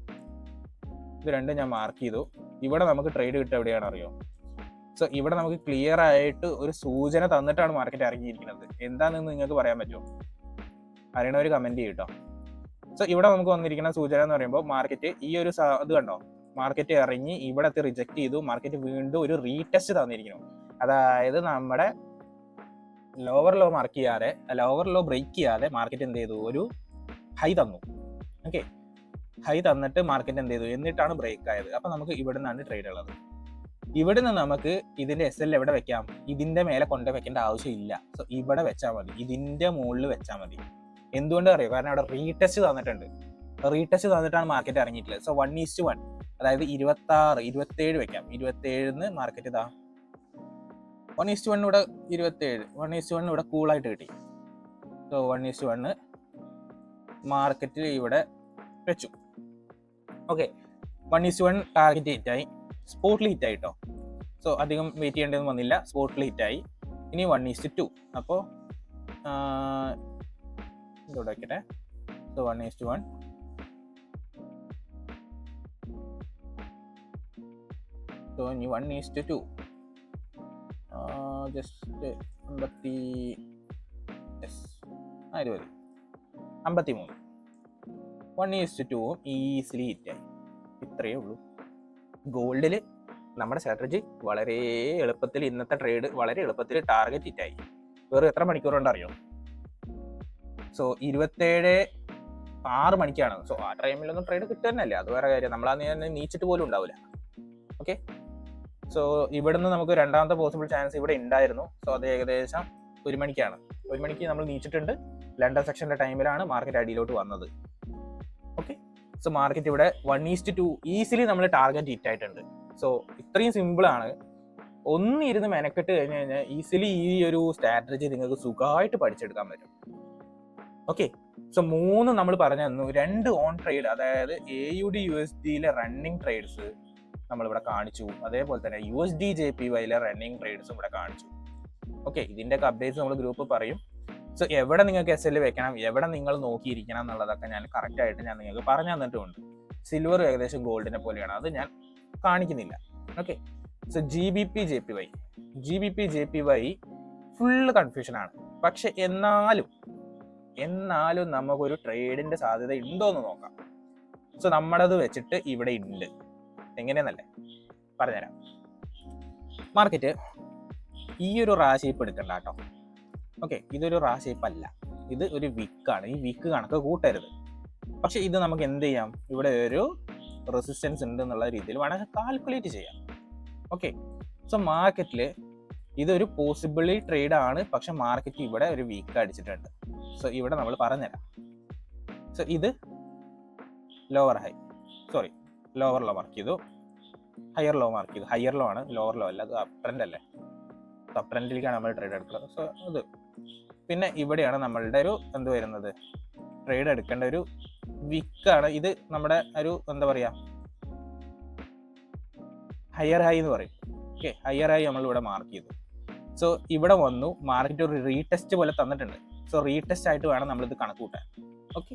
Speaker 1: ഇത് രണ്ടും ഞാൻ മാർക്ക് ചെയ്തു. ഇവിടെ നമുക്ക് ട്രേഡ് കിട്ടുക എവിടെയാണ് അറിയോ? സോ ഇവിടെ നമുക്ക് ക്ലിയർ ആയിട്ട് ഒരു സൂചന തന്നിട്ടാണ് മാർക്കറ്റ് ഇറങ്ങിയിരിക്കുന്നത്. എന്താണെന്ന് നിങ്ങൾക്ക് പറയാൻ പറ്റുമോ? അറിയണവർ കമന്റ് ചെയ്യും കേട്ടോ. സോ ഇവിടെ നമുക്ക് വന്നിരിക്കുന്ന സൂചന എന്ന് പറയുമ്പോൾ മാർക്കറ്റ് ഈ ഒരു ഇത് കണ്ടോ, മാർക്കറ്റ് ഇറങ്ങി ഇവിടെ റിജക്ട് ചെയ്തു. മാർക്കറ്റ് വീണ്ടും ഒരു റീടെസ്റ്റ് തന്നിരിക്കുന്നു. അതായത് നമ്മുടെ ലോവർ ലോ മാർക്ക് ചെയ്യാതെ, ലോവർ ലോ ബ്രേക്ക് ചെയ്യാതെ മാർക്കറ്റ് എന്ത് ചെയ്തു? ഒരു ഹൈ തന്നു. ഓക്കെ, ഹൈ തന്നിട്ട് മാർക്കറ്റ് എന്ത് ചെയ്തു? എന്നിട്ടാണ് ബ്രേക്ക് ആയത്. അപ്പൊ നമുക്ക് ഇവിടെ നിന്നാണ് ട്രേഡ് ഉള്ളത്. ഇവിടെ നിന്ന് നമുക്ക് ഇതിന്റെ SL എവിടെ വെക്കാം? ഇതിന്റെ മേലെ കൊണ്ട് വെക്കേണ്ട ആവശ്യമില്ല. സോ ഇവിടെ വെച്ചാൽ മതി, ഇതിന്റെ മുകളിൽ വെച്ചാൽ മതി. എന്തുകൊണ്ട് അറിയോ? കാരണം അവിടെ റീടെസ്റ്റ് തന്നിട്ടുണ്ട്. റീടെസ്റ്റ് തന്നിട്ടാണ് മാർക്കറ്റ് ഇറങ്ങിയിട്ടുള്ളത്. സോ 1:1, അതായത് 26, 27 വെക്കാം. 27 മാർക്കറ്റ് ഇതാ 1:1 ഇവിടെ 27, 1:1 ഇവിടെ കൂളായിട്ട് കിട്ടി. സോ 1:1 മാർക്കറ്റിൽ ഇവിടെ വെച്ചു. ഓക്കെ, 1:1 ടാർഗറ്റ് ഹിറ്റായി, സ്പോട്ടിൽ ഹിറ്റായി കേട്ടോ. സോ അധികം വെയിറ്റ് ചെയ്യേണ്ടതൊന്നും വന്നില്ല, സ്പോട്ടിൽ ഹിറ്റായി. ഇനി 1:2. അപ്പോൾ ഇതോടെ വയ്ക്കട്ടെ. സോ 1:1. സോ ഇനി 1:2. ജസ്റ്റ് 53. 1:2 ഈസിലി ഹിറ്റായി. ഇത്രയേ ഉള്ളൂ. ഗോൾഡിൽ നമ്മുടെ സ്ട്രാറ്റജി വളരെ എളുപ്പത്തിൽ, ഇന്നത്തെ ട്രേഡ് വളരെ എളുപ്പത്തിൽ ടാർഗറ്റ് ഹിറ്റായി. വേറെ എത്ര മണിക്കൂറുണ്ട് അറിയോ? സോ 27:06 മണിക്കാണ്. സോ ആ ടൈമിലൊന്നും ട്രേഡ് കിട്ടുക തന്നെയല്ലേ, അത് വേറെ കാര്യം. നമ്മൾ അന്ന് നീച്ചിട്ട് പോലും ഉണ്ടാവില്ല. ഓക്കെ, സോ ഇവിടുന്ന് നമുക്ക് രണ്ടാമത്തെ പോസിബിൾ ചാൻസ് ഇവിടെ ഉണ്ടായിരുന്നു. സോ അത് ഏകദേശം 1 മണിക്കാണ്. 1 മണിക്ക് നമ്മൾ നീച്ചിട്ടുണ്ട്. ലണ്ടൻ സെക്ഷന്റെ ടൈമിലാണ് മാർക്കറ്റ് അടിയിലോട്ട് വന്നത്. ഓക്കെ, സോ മാർക്കറ്റ് ഇവിടെ 1:2 ഈസിലി നമ്മൾ ടാർഗറ്റ് ഹിറ്റ് ആയിട്ടുണ്ട്. സോ ഇത്രയും സിമ്പിൾ ആണ്. ഒന്നിരുന്ന് മെനക്കെട്ട് കഴിഞ്ഞ് കഴിഞ്ഞാൽ ഈസിലി ഈ ഒരു സ്ട്രാറ്റജി നിങ്ങൾക്ക് സുഖമായിട്ട് പഠിച്ചെടുക്കാൻ പറ്റും. ഓക്കെ, സോ 3 നമ്മൾ പറഞ്ഞു തന്നു. 2 ഓൺ ട്രേഡ്, അതായത് AUD USDയിലെ റണ്ണിങ് ട്രേഡ്സ് നമ്മളിവിടെ കാണിച്ചു. അതേപോലെ തന്നെ USD JPYയിലെ റണ്ണിങ് ട്രേഡ്സും ഇവിടെ കാണിച്ചു. ഓക്കെ, ഇതിൻ്റെയൊക്കെ അപ്ഡേറ്റ്സ് നമ്മൾ ഗ്രൂപ്പ് പറയും. സോ എവിടെ നിങ്ങൾക്ക് SL വെക്കണം, എവിടെ നിങ്ങൾ നോക്കിയിരിക്കണം എന്നുള്ളതൊക്കെ ഞാൻ കറക്റ്റായിട്ട് ഞാൻ നിങ്ങൾക്ക് പറഞ്ഞു തന്നിട്ടുമുണ്ട്. സിൽവർ ഏകദേശം ഗോൾഡിനെ പോലെയാണ്, അത് ഞാൻ കാണിക്കുന്നില്ല. Okay, so GBP JPY full കൺഫ്യൂഷനാണ്. പക്ഷെ എന്നാലും നമുക്കൊരു ട്രേഡിന്റെ സാധ്യത ഉണ്ടോ എന്ന് നോക്കാം. സോ നമ്മുടേത് വെച്ചിട്ട് ഇവിടെ ഉണ്ട്. എങ്ങനെയെന്നല്ലേ പറഞ്ഞുതരാം. മാർക്കറ്റ് ഈ ഒരു റാ ഷേപ്പ് എടുക്കണ്ട കേട്ടോ. ഓക്കെ, ഇതൊരു റാ ഷേപ്പ് അല്ല, ഇത് ഒരു വിക്കാണ്. ഈ വിക്ക് കണക്ക് കൂട്ടരുത്. പക്ഷെ ഇത് നമുക്ക് എന്ത് ചെയ്യാം? ഇവിടെ ഒരു റെസിസ്റ്റൻസ് ഉണ്ട് എന്നുള്ള രീതിയിൽ വേണമെങ്കിൽ കാൽക്കുലേറ്റ് ചെയ്യാം. ഓക്കെ, സോ മാർക്കറ്റിൽ ഇതൊരു പോസിബിളി ട്രേഡ് ആണ്. പക്ഷെ മാർക്കറ്റ് ഇവിടെ ഒരു വീക്ക് അടിച്ചിട്ടുണ്ട്. സോ ഇവിടെ നമ്മൾ പറഞ്ഞുതരാം. സോ ഇത് ലോവർ ലോ മാർക്ക് ചെയ്തു, ഹയർ ലോ മാർക്ക് ചെയ്തു. ഹയർ ലോ ആണ്, ലോവർ ലോ അല്ല. അത് അപ് ട്രെൻഡ് അല്ലേ? അപ് ട്രെൻഡിലേക്കാണ് നമ്മൾ ട്രേഡ് എടുക്കുന്നത്. സോ അത് പിന്നെ ഇവിടെയാണ് നമ്മളുടെ ഒരു എന്ത് വരുന്നത്, ട്രേഡ് എടുക്കേണ്ട ഒരു വിക്കാണ്. ഇത് നമ്മുടെ ഒരു എന്താ പറയുക, ഹയർ ഹൈ എന്ന് പറയും. ഓക്കെ, ഹയർ ഹൈ നമ്മൾ ഇവിടെ മാർക്ക് ചെയ്തു. സോ ഇവിടെ വന്നു, മാർക്കറ്റ് ഒരു റീടെസ്റ്റ് പോലെ തന്നിട്ടുണ്ട്. സോ റീടെസ്റ്റ് ആയിട്ട് വേണം നമ്മളിത് കണക്ക് കൂട്ടാൻ. ഓക്കെ,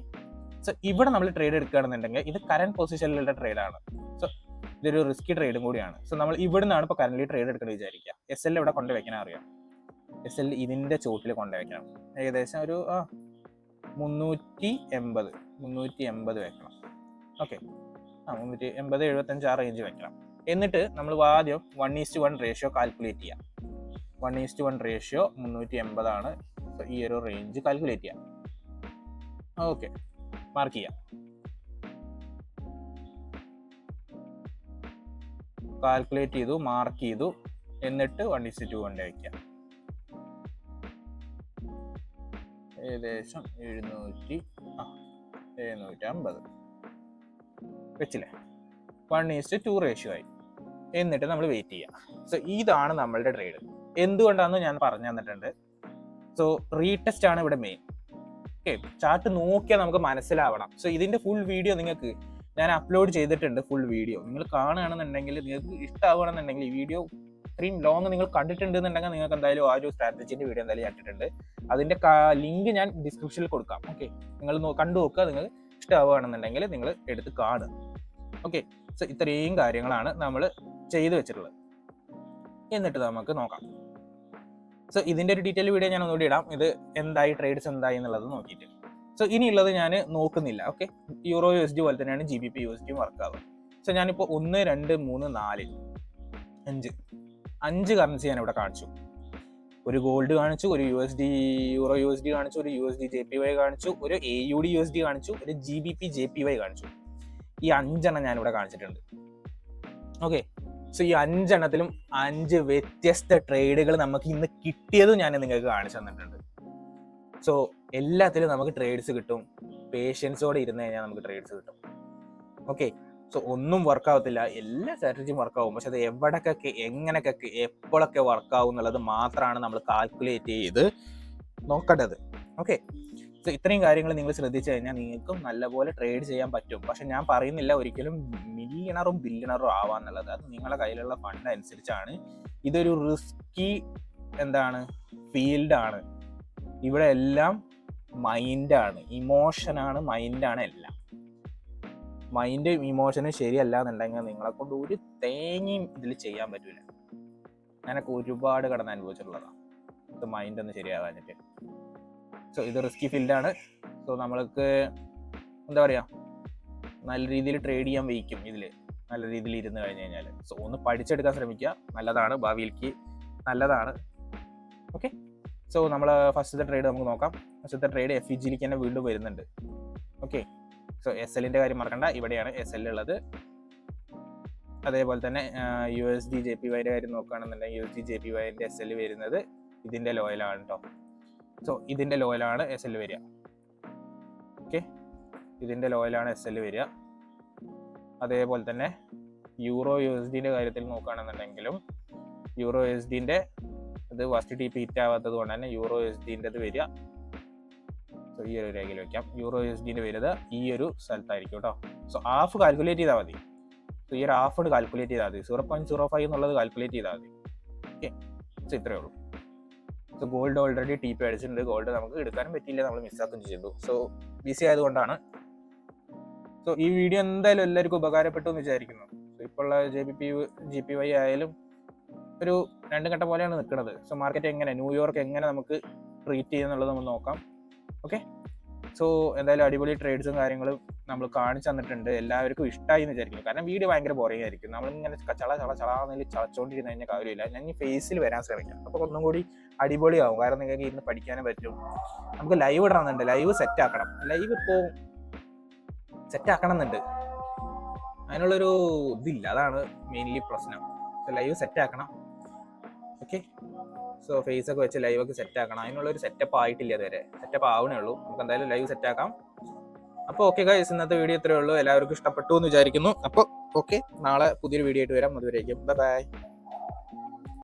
Speaker 1: സോ ഇവിടെ നമ്മൾ ട്രേഡ് എടുക്കുകയാണെന്നുണ്ടെങ്കിൽ ഇത് കറന്റ് പൊസിഷനിലുള്ള ട്രേഡാണ്. സോ ഇതൊരു റിസ്കി ട്രേഡും കൂടിയാണ്. സോ നമ്മൾ ഇവിടെ നിന്നാണ് ഇപ്പോൾ കറന്റ് ട്രേഡ് എടുക്കുന്നത് വിചാരിക്കുക. SL ഇവിടെ കൊണ്ടുവയ്ക്കാൻ അറിയാം. SL ഇതിന്റെ ചോട്ടിൽ കൊണ്ടുവയ്ക്കണം. ഏകദേശം ഒരു 380 വെക്കണം. ഓക്കെ, 380, 75 ആ റേഞ്ച് വെക്കണം. എന്നിട്ട് നമ്മൾ ആദ്യം 1:1 റേഷ്യോ കാൽക്കുലേറ്റ് ചെയ്യാം. 1:1 റേഷ്യോ 380 ആണ്. ഈ ഒരു റേഞ്ച് കാൽക്കുലേറ്റ് ചെയ്യാം. ഓക്കെ, മാർക്ക് ചെയ്യാം. കാൽക്കുലേറ്റ് ചെയ്തു, മാർക്ക് ചെയ്തു. എന്നിട്ട് 1:2 കൊണ്ട് വയ്ക്കാം. ഏകദേശം 750 വെച്ചില്ലേ? 1:2 റേഷ്യോ ആയി. എന്നിട്ട് നമ്മൾ വെയിറ്റ് ചെയ്യുക. സോ ഇതാണ് നമ്മളുടെ ട്രേഡ്. എന്തുകൊണ്ടാണെന്ന് ഞാൻ പറഞ്ഞു തന്നിട്ടുണ്ട്. സോ റീടെസ്റ്റ് ആണ് ഇവിടെ മെയിൻ. ഓക്കെ, ചാർട്ട് നോക്കിയാൽ നമുക്ക് മനസ്സിലാവണം. സോ ഇതിന്റെ ഫുൾ വീഡിയോ നിങ്ങൾക്ക് ഞാൻ അപ്ലോഡ് ചെയ്തിട്ടുണ്ട്. ഫുൾ വീഡിയോ നിങ്ങൾ കാണുകയാണെന്നുണ്ടെങ്കിൽ, നിങ്ങൾക്ക് ഇഷ്ടമാവുകയാണെന്നുണ്ടെങ്കിൽ, ഈ വീഡിയോ ഇത്രയും ലോങ് നിങ്ങൾ കണ്ടിട്ടുണ്ടെന്നുണ്ടെങ്കിൽ നിങ്ങൾക്ക് എന്തായാലും ആ ഒരു സ്ട്രാറ്റജിന്റെ വീഡിയോ എന്തായാലും കണ്ടിട്ടുണ്ട്. അതിന്റെ ലിങ്ക് ഞാൻ ഡിസ്ക്രിപ്ഷനിൽ കൊടുക്കാം. ഓക്കെ, നിങ്ങൾ കണ്ടു നോക്കുക. നിങ്ങൾ ഇഷ്ടമാവുകയാണെന്നുണ്ടെങ്കിൽ നിങ്ങൾ എടുത്ത് കാണുക. ഓക്കെ, സോ ഇത്രയും കാര്യങ്ങളാണ് നമ്മൾ ചെയ്തു വെച്ചിട്ടുള്ളത്. എന്നിട്ട് നമുക്ക് നോക്കാം. സോ ഇതിന്റെ ഒരു ഡീറ്റെയിൽ വീഡിയോ ഞാൻ ഒന്നുകൂടി ഇടാം. ഇത് എന്തായി, ട്രേഡ്സ് എന്തായി എന്നുള്ളത് നോക്കിയിട്ട്. സോ ഇനിയുള്ളത് ഞാൻ നോക്കുന്നില്ല. ഓക്കെ, യൂറോ USD പോലെ തന്നെയാണ് GBP USD വർക്ക് ആവുക. സോ ഞാനിപ്പോൾ 1, 2, 3, 4, 5 കറൻസി ഞാൻ ഇവിടെ കാണിച്ചു. ഒരു ഗോൾഡ് കാണിച്ചു, ഒരു യൂറോ USD കാണിച്ചു, ഒരു USD JPY കാണിച്ചു, ഒരു AUD USD കാണിച്ചു, ഒരു GBP JPY കാണിച്ചു. ഈ 5 എണ്ണം ഞാനിവിടെ കാണിച്ചിട്ടുണ്ട്. ഓക്കെ, സോ ഈ 5 എണ്ണത്തിലും 5 വ്യത്യസ്ത ട്രേഡുകൾ നമുക്ക് ഇന്ന് കിട്ടിയതും ഞാൻ നിങ്ങൾക്ക് കാണിച്ചു തന്നിട്ടുണ്ട്. സോ എല്ലാത്തിലും നമുക്ക് ട്രേഡ്സ് കിട്ടും. പേഷ്യൻസോടെ ഇരുന്ന് കഴിഞ്ഞാൽ നമുക്ക് ട്രേഡ്സ് കിട്ടും. ഓക്കെ, സോ ഒന്നും വർക്കാവത്തില്ല, എല്ലാ സ്ട്രാറ്റജിയും വർക്കാവും. പക്ഷെ അത് എവിടൊക്കെ, എങ്ങനെയൊക്കെ, എപ്പോഴൊക്കെ വർക്കാവും എന്നുള്ളത് മാത്രമാണ് നമ്മൾ കാൽക്കുലേറ്റ് ചെയ്ത് നോക്കേണ്ടത്. ഓക്കെ, സോ ഇത്രയും കാര്യങ്ങൾ നിങ്ങൾ ശ്രദ്ധിച്ചു കഴിഞ്ഞാൽ നിങ്ങൾക്കും നല്ലപോലെ ട്രേഡ് ചെയ്യാൻ പറ്റും. പക്ഷെ ഞാൻ പറയുന്നില്ല ഒരിക്കലും മില്യണറും ബില്യണറും ആവാന്നുള്ളത്. അത് നിങ്ങളുടെ കയ്യിലുള്ള ഫണ്ട് അനുസരിച്ചാണ്. ഇതൊരു റിസ്കി ഫീൽഡാണ്. ഇവിടെ എല്ലാം മൈൻഡാണ്, ഇമോഷനാണ്, മൈൻഡാണ് എല്ലാം. മൈൻഡും ഇമോഷനും ശരിയല്ല എന്നുണ്ടെങ്കിൽ നിങ്ങളെ കൊണ്ട് ഒരു തേങ്ങയും ഇതിൽ ചെയ്യാൻ പറ്റില്ല. ഞാനൊക്കെ ഒരുപാട് കടന്ന് അനുഭവിച്ചിട്ടുള്ളതാണ് ഇത് മൈൻഡ് ഒന്ന് ശരിയാകാഞ്ഞിട്ട്. സോ ഇത് റിസ്കി ഫീൽഡാണ്. സോ നമ്മൾക്ക് എന്താ പറയുക, നല്ല രീതിയിൽ ട്രേഡ് ചെയ്യാൻ വയ്ക്കും ഇതിൽ, നല്ല രീതിയിൽ ഇരുന്ന് കഴിഞ്ഞ് കഴിഞ്ഞാൽ. സോ ഒന്ന് പഠിച്ചെടുക്കാൻ ശ്രമിക്കുക, നല്ലതാണ്, ഭാവിയിലേക്ക് നല്ലതാണ്. ഓക്കെ, സോ നമ്മൾ ഫസ്റ്റത്തെ ട്രേഡ് നമുക്ക് നോക്കാം. ഫസ്റ്റത്തെ ട്രേഡ് FEGയിലേക്ക് തന്നെ വീണ്ടും വരുന്നുണ്ട്. ഓക്കെ, സോ SLന്റെ കാര്യം മറക്കണ്ട, ഇവിടെയാണ് SL ഉള്ളത്. അതേപോലെ തന്നെ USD JPYയുടെ കാര്യം നോക്കുകയാണെന്നുണ്ടെങ്കിൽ USD JPYന്റെ SL വരുന്നത് ഇതിന്റെ ലോയിലാണ് കേട്ടോ. സോ ഇതിന്റെ ലോയിലാണ് SL വരിക. ഓക്കെ, ഇതിന്റെ ലോയിലാണ് SL വരിക. അതേപോലെ തന്നെ യൂറോ USDന്റെ കാര്യത്തിൽ നോക്കുകയാണെന്നുണ്ടെങ്കിലും യൂറോ USDന്റെ ഇത് ഫസ്റ്റ് TP ഹിറ്റ് ആവാത്തത് കൊണ്ട് തന്നെ യൂറോ USDന്റെ വരിക. സോ ഈ ഒരു രേഖയിൽ വെക്കാം. യൂറോ USDന്റെ വരുന്നത് ഈ ഒരു സ്ഥലത്തായിരിക്കും കേട്ടോ. സോ ഹാഫ് കാൽക്കുലേറ്റ് ചെയ്താൽ മതി. സോ ഈ ഒരു ഹാഫ് കാൽക്കുലേറ്റ് ചെയ്താൽ മതി. 0.05 എന്നുള്ളത് കാൽക്കുലേറ്റ് ചെയ്താൽ മതി. ഓക്കെ, സോ ഇത്രയേ ഉള്ളൂ. സോ ഗോൾഡ് ഓൾറെഡി TP അടിച്ചിട്ടുണ്ട്. ഗോൾഡ് നമുക്ക് എടുക്കാനും പറ്റിയില്ല, നമ്മൾ മിസ്സാക്കുകയും ചെയ്തു. സോ ബിസി ആയതുകൊണ്ടാണ്. സോ ഈ വീഡിയോ എന്തായാലും എല്ലാവർക്കും ഉപകാരപ്പെട്ടു എന്ന് വിചാരിക്കുന്നു. സോ ഇപ്പോൾ ഉള്ള JPY ആയാലും ഒരു 2 ഘട്ടം പോലെയാണ് നിൽക്കുന്നത്. സോ മാർക്കറ്റ് എങ്ങനെ, ന്യൂയോർക്ക് എങ്ങനെ നമുക്ക് ട്രീറ്റ് ചെയ്യുന്നുള്ളത് നമ്മൾ നോക്കാം. ഓക്കെ, സോ എന്തായാലും അടിപൊളി ട്രേഡ്സും കാര്യങ്ങളും നമ്മൾ കാണിച്ചു തന്നിട്ടുണ്ട്. എല്ലാവർക്കും ഇഷ്ടമായി എന്ന് വിചാരിക്കുന്നു. കാരണം വീഡിയോ ഭയങ്കര ബോറിംഗ് ആയിരിക്കും. നമ്മളിങ്ങനെ ചളാന്നിൽ ചളച്ചോണ്ടിരുന്ന് കഴിഞ്ഞാൽ കാര്യമില്ല. ഞാൻ ഈ ഫേസിൽ വരാൻ ശ്രമിക്കാം, അപ്പോൾ ഒന്നും കൂടി അടിപൊളിയാവും. കാരണം നിങ്ങൾക്ക് ഇരുന്ന് പഠിക്കാനും പറ്റും. നമുക്ക് ലൈവ് ഇടണമെന്നുണ്ട്, ലൈവ് സെറ്റ് ആക്കണം. ലൈവ് ഇപ്പോൾ സെറ്റ് ആക്കണം എന്നുണ്ട്, അതിനുള്ളൊരു ഇതില്ല, അതാണ് മെയിൻലി പ്രശ്നം. ലൈവ് സെറ്റ് ആക്കണം. ഓക്കെ, സോ ഫേസ് ഒക്കെ വെച്ച് ലൈവ് ഒക്കെ സെറ്റ് ആക്കണം. അതിനുള്ളൊരു സെറ്റപ്പ് ആയിട്ടില്ല ഇതുവരെ. സെറ്റപ്പ് ആവണേ ഉള്ളൂ. നമുക്ക് എന്തായാലും ലൈവ് സെറ്റ് ആക്കാം. അപ്പോൾ ഓക്കെ ഗൈസ്, ഇന്നത്തെ വീഡിയോ ഇത്രയേ ഉള്ളൂ. എല്ലാവർക്കും ഇഷ്ടപ്പെട്ടു എന്ന് വിചാരിക്കുന്നു. അപ്പോൾ ഓക്കെ, നാളെ പുതിയൊരു വീഡിയോ ആയിട്ട് വരാം. അതുവരേക്കും ബൈ ബൈ.